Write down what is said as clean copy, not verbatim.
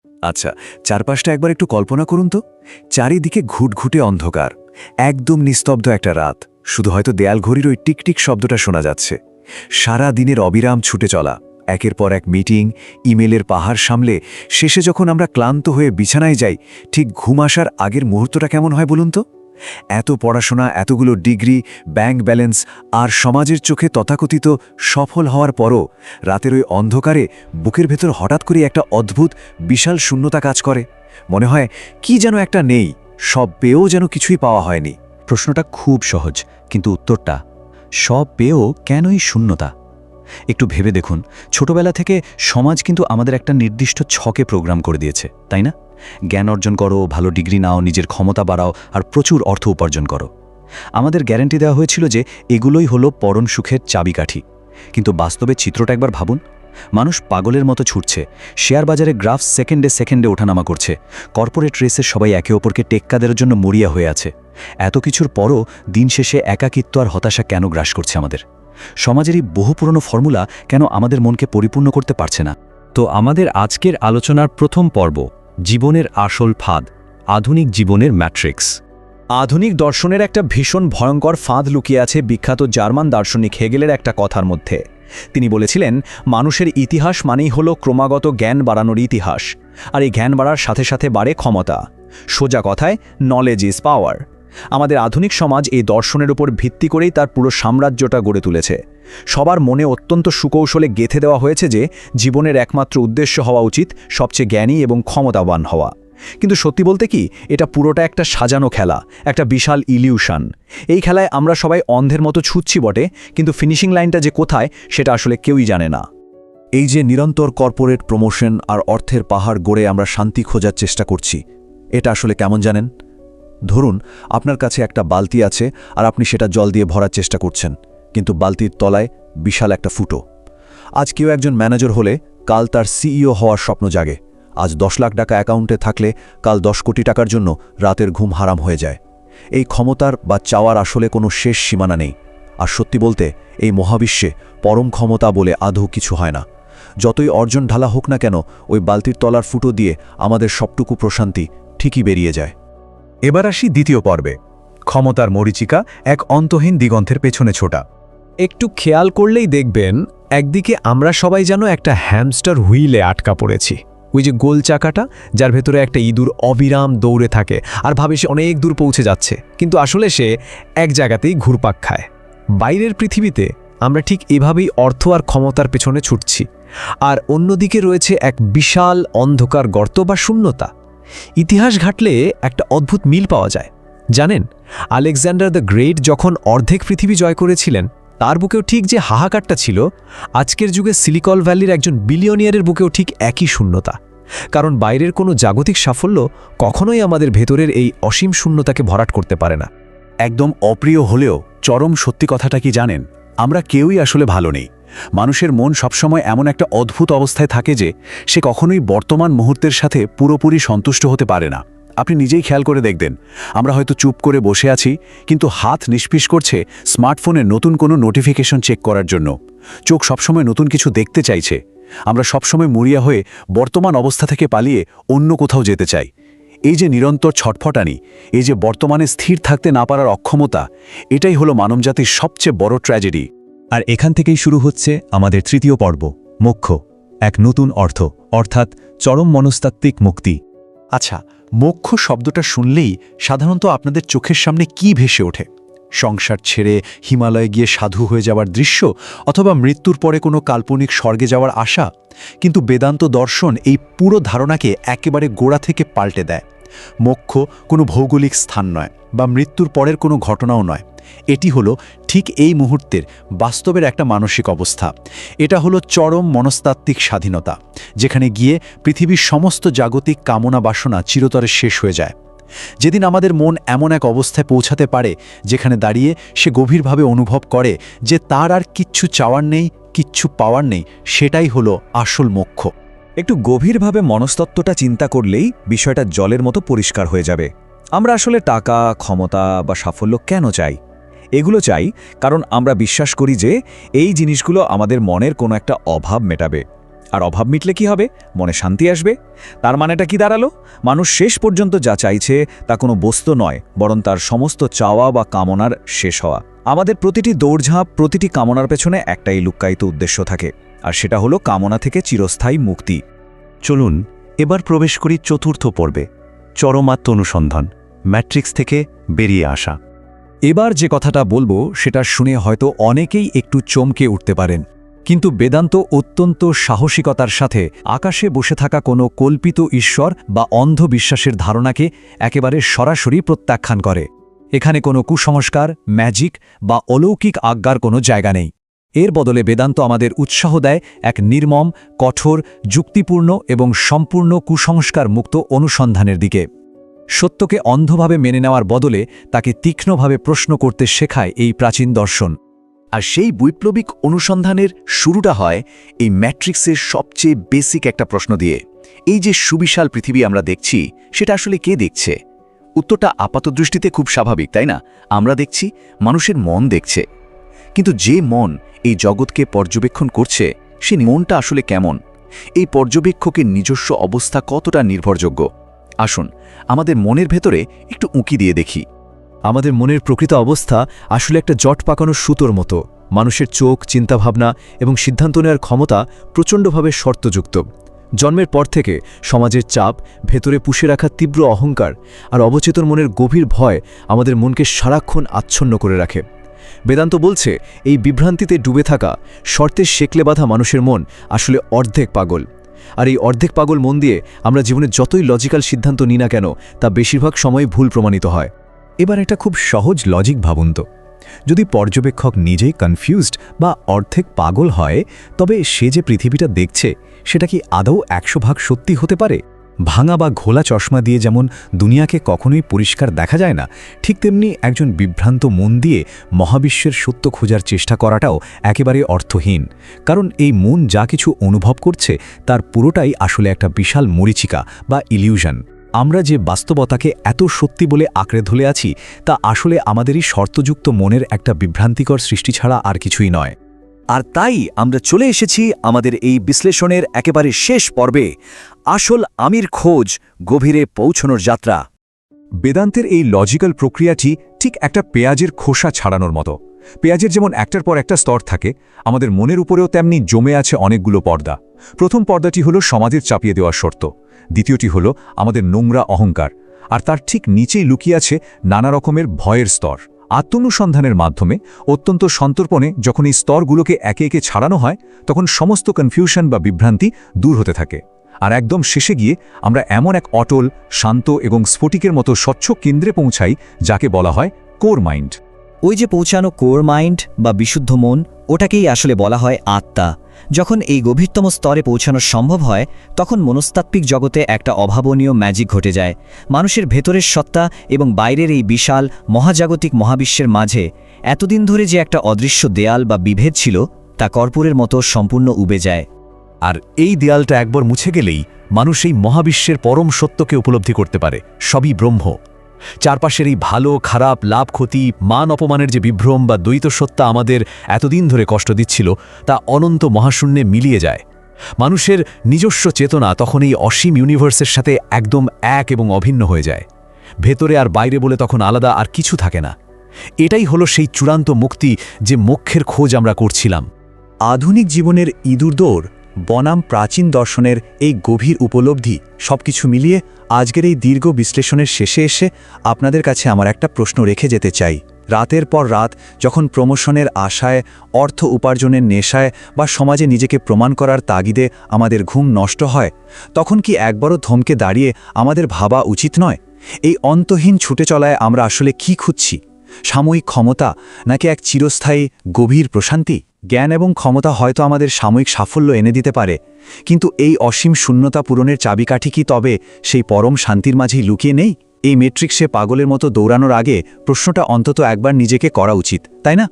আচ্ছা, চারপাশটা একবার একটু কল্পনা করুন তো। চারিদিকে ঘুটঘুটে অন্ধকার, একদম নিস্তব্ধ একটা রাত, শুধু হয়তো দেয়াল ঘড়ির ওই টিকটিক শব্দটা শোনা যাচ্ছে। সারা দিনের অবিরাম ছুটে চলা, একের পর এক মিটিং, ইমেলের পাহাড় সামলে শেষে যখন আমরা ক্লান্ত হয়ে বিছানায় যাই, ঠিক ঘুম আসার আগের মুহূর্তটা কেমন হয় বলুন তো? এত পড়াশোনা, এতগুলো ডিগ্রি, ব্যাংক ব্যালেন্স আর সমাজের চোখে তথাকথিত সফল হওয়ার পরও রাতের ওই অন্ধকারে বুকের ভেতর হঠাৎ করে একটা অদ্ভুত বিশাল শূন্যতা কাজ করে। মনে হয় কি যেন একটা নেই, সব পেয়েও যেন কিছুই পাওয়া হয়নি। প্রশ্নটা খুব সহজ, কিন্তু উত্তরটা সব পেয়েও কেনই শূন্যতা। একটু ভেবে দেখুন, ছোটবেলা থেকে সমাজ কিন্তু আমাদের একটা নির্দিষ্ট ছকে প্রোগ্রাম করে দিয়েছে, তাই না? জ্ঞান অর্জন করো, ভালো ডিগ্রি নাও, নিজের ক্ষমতা বাড়াও আর প্রচুর অর্থ উপার্জন করো। আমাদের গ্যারান্টি দেওয়া হয়েছিল যে এগুলোই হলো পরম সুখের চাবিকাঠি। কিন্তু বাস্তবে চিত্রটা একবার ভাবুন। মানুষ পাগলের মতো ছুটছে, শেয়ার বাজারে গ্রাফ সেকেন্ডে সেকেন্ডে ওঠানামা করছে, কর্পোরেট রেসে সবাই একে অপরকে টেক্কা দেওয়ার জন্য মরিয়া হয়ে আছে। এত কিছুর পরও দিন শেষে একাকিত্ব আর হতাশা কেন গ্রাস করছে আমাদের? সমাজের এই বহু পুরনো ফর্মুলা কেন আমাদের মনকে পরিপূর্ণ করতে পারছে না? তো আমাদের আজকের আলোচনার প্রথম পর্ব, জীবনের আসল ফাঁদ, আধুনিক জীবনের ম্যাট্রিক্স। আধুনিক দর্শনের একটা ভীষণ ভয়ঙ্কর ফাঁদ লুকিয়ে আছে বিখ্যাত জার্মান দার্শনিক হেগেলের একটা কথার মধ্যে। তিনি বলেছিলেন, মানুষের ইতিহাস মানেই হলো ক্রমাগত জ্ঞান বাড়ানোর ইতিহাস, আর এই জ্ঞান বাড়ার সাথে সাথে বাড়ে ক্ষমতা। সোজা কথায়, নলেজ ইজ পাওয়ার। আমাদের আধুনিক সমাজ এই দর্শনের উপর ভিত্তি করেই তার পুরো সাম্রাজ্যটা গড়ে তুলেছে। সবার মনে অত্যন্ত সুকৌশলে গেঁথে দেওয়া হয়েছে যে জীবনের একমাত্র উদ্দেশ্য হওয়া উচিত সবচেয়ে জ্ঞানী এবং ক্ষমতাবান হওয়া। কিন্তু সত্যি বলতে কি, এটা পুরোটা একটা সাজানো খেলা, একটা বিশাল ইলিউশন। এই খেলায় আমরা সবাই অন্ধের মতো ছুটছি বটে, কিন্তু ফিনিশিং লাইনটা যে কোথায় সেটা আসলে কেউই জানে না। এই যে নিরন্তর কর্পোরেট প্রমোশন আর অর্থের পাহাড় গড়ে আমরা শান্তি খোঁজার চেষ্টা করছি, এটা আসলে কেমন জানেন? ধরুন আপনার কাছে একটা বালতি আছে আর আপনি সেটা জল দিয়ে ভরার চেষ্টা করছেন, কিন্তু বালতির তলায় বিশাল একটা ফুটো। আজ কেউ একজন ম্যানেজার হলে কাল তার সিইও হওয়ার স্বপ্ন জাগে। আজ 10 লাখ টাকা অ্যাকাউন্টে থাকলে কাল 10 কোটি টাকার জন্য রাতের ঘুম হারাম হয়ে যায়। এই ক্ষমতার বা চাওয়ার আসলে কোনো শেষ সীমানা নেই। আর সত্যি বলতে এই মহাবিশ্বে পরম ক্ষমতা বলে আদৌ কিছু হয় না। যতই অর্জন ঢালা হোক না কেন, ওই বালতির তলার ফুটো দিয়ে আমাদের সবটুকু প্রশান্তি ঠিকই বেরিয়ে যায়। এবার আসি দ্বিতীয় পর্বে, ক্ষমতার মরীচিকা, এক অন্তহীন দিগন্তের পেছনে ছোটা। একটু খেয়াল করলেই দেখবেন, একদিকে আমরা সবাই যেন একটা হ্যামস্টার হুইলে আটকা পড়েছি। ওই যে গোল চাকাটা, যার ভেতরে একটা ইঁদুর অবিরাম দৌড়ে থাকে আর ভাবে সে অনেক দূর পৌঁছে যাচ্ছে, কিন্তু আসলে সে এক জায়গাতেই ঘুরপাক খায়। বাইরের পৃথিবীতে আমরা ঠিক এভাবেই অর্থ আর ক্ষমতার পেছনে ছুটছি, আর অন্যদিকে রয়েছে এক বিশাল অন্ধকার গর্ত বা শূন্যতা। ইতিহাস ঘাটলে একটা অদ্ভুত মিল পাওয়া যায়। জানেন, আলেকজান্ডার দ্য গ্রেট যখন অর্ধেক পৃথিবী জয় করেছিলেন, তার বুকেও ঠিক যে হাহাকারটা ছিল, আজকের যুগে সিলিকন ভ্যালির একজন বিলিয়নিয়ারের বুকেও ঠিক একই শূন্যতা। কারণ বাইরের কোনো জাগতিক সাফল্য কখনোই আমাদের ভেতরের এই অসীম শূন্যতাকে ভরাট করতে পারে না। একদম অপ্রিয় হলেও চরম সত্যি কথাটা কি জানেন? আমরা কেউই আসলে ভালো নেই। মানুষের মন সবসময় এমন একটা অদ্ভুত অবস্থায় থাকে যে সে কখনোই বর্তমান মুহূর্তের সাথে পুরোপুরি সন্তুষ্ট হতে পারে না। আপনি নিজেই খেয়াল করে দেখবেন, আমরা হয়তো চুপ করে বসে আছি, কিন্তু হাত নিষ্পিস করছে স্মার্টফোনে নতুন কোনো নোটিফিকেশন চেক করার জন্য। চোখ সবসময় নতুন কিছু দেখতে চাইছে। আমরা সবসময় মরিয়া হয়ে বর্তমান অবস্থা থেকে পালিয়ে অন্য কোথাও যেতে চাই। এই যে নিরন্তর ছটফটানি, এই যে বর্তমানে স্থির থাকতে না পারার অক্ষমতা, এটাই হলো মানবজাতির সবচেয়ে বড় ট্র্যাজেডি। আর এখান থেকেই শুরু হচ্ছে আমাদের তৃতীয় পর্ব, মোক্ষ, এক নতুন অর্থ, অর্থাৎ চরম মনস্তাত্ত্বিক মুক্তি। আচ্ছা, মোক্ষ শব্দটা শুনলেই সাধারণত আপনাদের চোখের সামনে কি ভেসে ওঠে? সংসার ছেড়ে হিমালয়ে গিয়ে সাধু হয়ে যাওয়ার দৃশ্য, অথবা মৃত্যুর পরে কোনো কাল্পনিক স্বর্গে যাওয়ার আশা? কিন্তু বেদান্ত দর্শন এই পুরো ধারণাকে একেবারে গোড়া থেকে পাল্টে দেয়। মোক্ষ কোনো ভৌগোলিক স্থান নয়, বা মৃত্যুর পরের কোনো ঘটনাও নয়। এটি হলো ঠিক এই মুহূর্তের বাস্তবের একটা মানসিক অবস্থা। এটা হলো চরম মনস্তাত্ত্বিক স্বাধীনতা, যেখানে গিয়ে পৃথিবীর সমস্ত জাগতিক কামনা বাসনা চিরতরে শেষ হয়ে যায়। যেদিন আমাদের মন এমন এক অবস্থায় পৌঁছাতে পারে যেখানে দাঁড়িয়ে সে গভীরভাবে অনুভব করে যে তার আর কিচ্ছু চাওয়ার নেই, কিচ্ছু পাওয়ার নেই, সেটাই হলো আসল মোক্ষ। একটু গভীরভাবে মনস্তত্ত্বটা চিন্তা করলেই বিষয়টা জলের মতো পরিষ্কার হয়ে যাবে। আমরা আসলে টাকা, ক্ষমতা বা সাফল্য কেন চাই? এগুলো চাই কারণ আমরা বিশ্বাস করি যে এই জিনিসগুলো আমাদের মনের কোনো একটা অভাব মেটাবে। আর অভাব মিটলে কি হবে? মনে শান্তি আসবে। তার মানেটা কি দাঁড়ালো? মানুষ শেষ পর্যন্ত যা চাইছে তা কোনো বস্তু নয়, বরং তার সমস্ত চাওয়া বা কামনার শেষ হওয়া। আমাদের প্রতিটি দৌড়ঝাঁপ, প্রতিটি কামনার পেছনে একটাই লুক্কায়িত উদ্দেশ্য থাকে, আর সেটা হলো কামনা থেকে চিরস্থায়ী মুক্তি। চলুন এবার প্রবেশ করি চতুর্থ পর্বে, চরমাত্ম অনুসন্ধান, ম্যাট্রিক্স থেকে বেরিয়ে আসা। এবার যে কথাটা বলবো সেটা শুনে হয়তো অনেকেই একটু চমকে উঠতে পারেন, কিন্তু বেদান্ত অত্যন্ত সাহসিকতার সাথে আকাশে বসে থাকা কোনো কল্পিত ঈশ্বর বা অন্ধবিশ্বাসের ধারণাকে একেবারে সরাসরি প্রত্যাখ্যান করে। এখানে কোনো কুসংস্কার, ম্যাজিক বা অলৌকিক আজ্ঞার কোনো জায়গা নেই। এর বদলে বেদান্ত আমাদের উৎসাহ দেয় এক নির্মম, কঠোর, যুক্তিপূর্ণ এবং সম্পূর্ণ কুসংস্কার মুক্ত অনুসন্ধানের দিকে। সত্যকে অন্ধভাবে মেনে নেওয়ার বদলে তাকে তীক্ষ্ণভাবে প্রশ্ন করতে শেখায় এই প্রাচীন দর্শন। আর সেই বৈপ্লবিক অনুসন্ধানের শুরুটা হয় এই ম্যাট্রিক্সের সবচেয়ে বেসিক একটা প্রশ্ন দিয়ে। এই যে সুবিশাল পৃথিবী আমরা দেখছি, সেটা আসলে কে দেখছে? উত্তরটা আপাতদৃষ্টিতে খুব স্বাভাবিক, তাই না? আমরা দেখছি, মানুষের মন দেখছে। কিন্তু যে মন এই জগৎকে পর্যবেক্ষণ করছে, সে মনটা আসলে কেমন? এই পর্যবেক্ষকের নিজস্ব অবস্থা কতটা নির্ভরযোগ্য? আসুন আমাদের মনের ভেতরে একটু উঁকি দিয়ে দেখি। আমাদের মনের প্রকৃত অবস্থা আসলে একটা জট পাকানো সুতোর মতো। মানুষের চোখ, চিন্তাভাবনা এবং সিদ্ধান্ত নেওয়ার ক্ষমতা প্রচণ্ডভাবে শর্তযুক্ত। জন্মের পর থেকে সমাজের চাপ, ভেতরে পুষে রাখা তীব্র অহংকার আর অবচেতন মনের গভীর ভয় আমাদের মনকে সারাক্ষণ আচ্ছন্ন করে রাখে। বেদান্ত বলছে, এই বিভ্রান্তিতে ডুবে থাকা, শর্তের শেকলে বাঁধা মানুষের মন আসলে অর্ধেক পাগল। আর এই অর্ধেক পাগল মন দিয়ে আমরা জীবনে যতই লজিক্যাল সিদ্ধান্ত নিই না কেন, তা বেশিরভাগ সময় ভুল প্রমাণিত হয়। এবার একটা খুব সহজ লজিক ভাবুন তো, যদি পর্যবেক্ষক নিজেই কনফিউজড বা অর্ধেক পাগল হয়, তবে সে যে পৃথিবীটা দেখছে সেটা কি আদৌ 100% সত্যি হতে পারে? ভাঙা বা ঘোলা চশমা দিয়ে যেমন দুনিয়াকে কখনোই পরিষ্কার দেখা যায় না, ঠিক তেমনি একজন বিভ্রান্ত মন দিয়ে মহাবিশ্বের সত্য খোঁজার চেষ্টা করাটাও একেবারে অর্থহীন। কারণ এই মন যা কিছু অনুভব করছে তার পুরোটাই আসলে একটা বিশাল মরীচিকা বা ইলিউশন। আমরা যে বাস্তবতাকে এত সত্যি বলে আঁকড়ে ধরে আছি, তা আসলে আমাদেরই শর্তযুক্ত মনের একটা বিভ্রান্তিকর সৃষ্টি ছাড়া আর কিছুই নয়। আর তাই আমরা চলে এসেছি আমাদের এই বিশ্লেষণের একেবারে শেষ পর্বে, আসল আমির খোঁজ, গভীরে পৌঁছনোর যাত্রা। বেদান্তের এই লজিক্যাল প্রক্রিয়াটি ঠিক একটা পেঁয়াজের খোসা ছাড়ানোর মতো। পেঁয়াজের যেমন একটার পর একটা স্তর থাকে, আমাদের মনের উপরেও তেমনি জমে আছে অনেকগুলো পর্দা। প্রথম পর্দাটি হলো সমাজের চাপিয়ে দেওয়ার শর্ত, দ্বিতীয়টি হলো আমাদের নোংরা অহংকার, আর তার ঠিক নিচেই লুকিয়ে আছে নানা রকমের ভয়ের স্তর। আত্মানুসন্ধানের মাধ্যমে অত্যন্ত সন্তর্পণে যখন এই স্তরগুলোকে একে একে ছাড়ানো হয়, তখন সমস্ত কনফিউশন বা বিভ্রান্তি দূর হতে থাকে। আর একদম শেষে গিয়ে আমরা এমন এক অটল, শান্ত এবং স্ফটিকের মতো স্বচ্ছ কেন্দ্রে পৌঁছাই, যাকে বলা হয় কোর মাইন্ড। ওই যে পৌঁছানো কোর মাইন্ড বা বিশুদ্ধ মন, ওটাকেই আসলে বলা হয় আত্মা। যখন এই গভীরতম স্তরে পৌঁছানো সম্ভব হয়, তখন মনস্তাত্ত্বিক জগতে একটা অভাবনীয় ম্যাজিক ঘটে যায়। মানুষের ভেতরের সত্তা এবং বাইরের এই বিশাল মহাজাগতিক মহাবিশ্বের মাঝে এতদিন ধরে যে একটা অদৃশ্য দেয়াল বা বিভেদ ছিল, তা কর্পূরের মতো সম্পূর্ণ উবে যায়। আর এই দেয়ালটা একবার মুছে গেলেই মানুষ এই মহাবিশ্বের পরম সত্যকে উপলব্ধি করতে পারে, সবই ব্রহ্ম। চারপাশের এই ভালো খারাপ, লাভ ক্ষতি, মান অপমানের যে বিভ্রম বা দ্বৈত সত্তা আমাদের এতদিন ধরে কষ্ট দিচ্ছিল, তা অনন্ত মহাশূন্যে মিলিয়ে যায়। মানুষের নিজস্ব চেতনা তখন এই অসীম ইউনিভার্সের সাথে একদম এক এবং অভিন্ন হয়ে যায়। ভেতরে আর বাইরে বলে তখন আলাদা আর কিছু থাকে না। এটাই হলো সেই চূড়ান্ত মুক্তি, যে মোক্ষের খোঁজ আমরা করছিলাম। আধুনিক জীবনের ইঁদুর দৌড় বনাম প্রাচীন দর্শনের এই গভীর উপলব্ধি, সবকিছু মিলিয়ে আজকের এই দীর্ঘ বিশ্লেষণের শেষে এসে আপনাদের কাছে আমার একটা প্রশ্ন রেখে যেতে চাই। রাতের পর রাত যখন প্রমোশনের আশায়, অর্থ উপার্জনের নেশায় বা সমাজে নিজেকে প্রমাণ করার তাগিদে আমাদের ঘুম নষ্ট হয়, তখন কি একবারও থমকে দাঁড়িয়ে আমাদের ভাবা উচিত নয়, এই অন্তহীন ছুটে চলায় আমরা আসলে কি খুঁজছি? সাময়িক ক্ষমতা নাকি এক চিরস্থায়ী গভীর প্রশান্তি? জ্ঞান এবং ক্ষমতা হয়তো আমাদের সাময়িক সাফল্য এনে দিতে পারে, কিন্তু এই অসীম শূন্যতা পূরণের চাবিকাঠি কি তবে সেই পরম শান্তির মাঝেই লুকিয়ে নেই? এই ম্যাট্রিক্সে পাগলের মতো দৌড়ানোর আগে প্রশ্নটা অন্তত একবার নিজেকে করা উচিত, তাই না?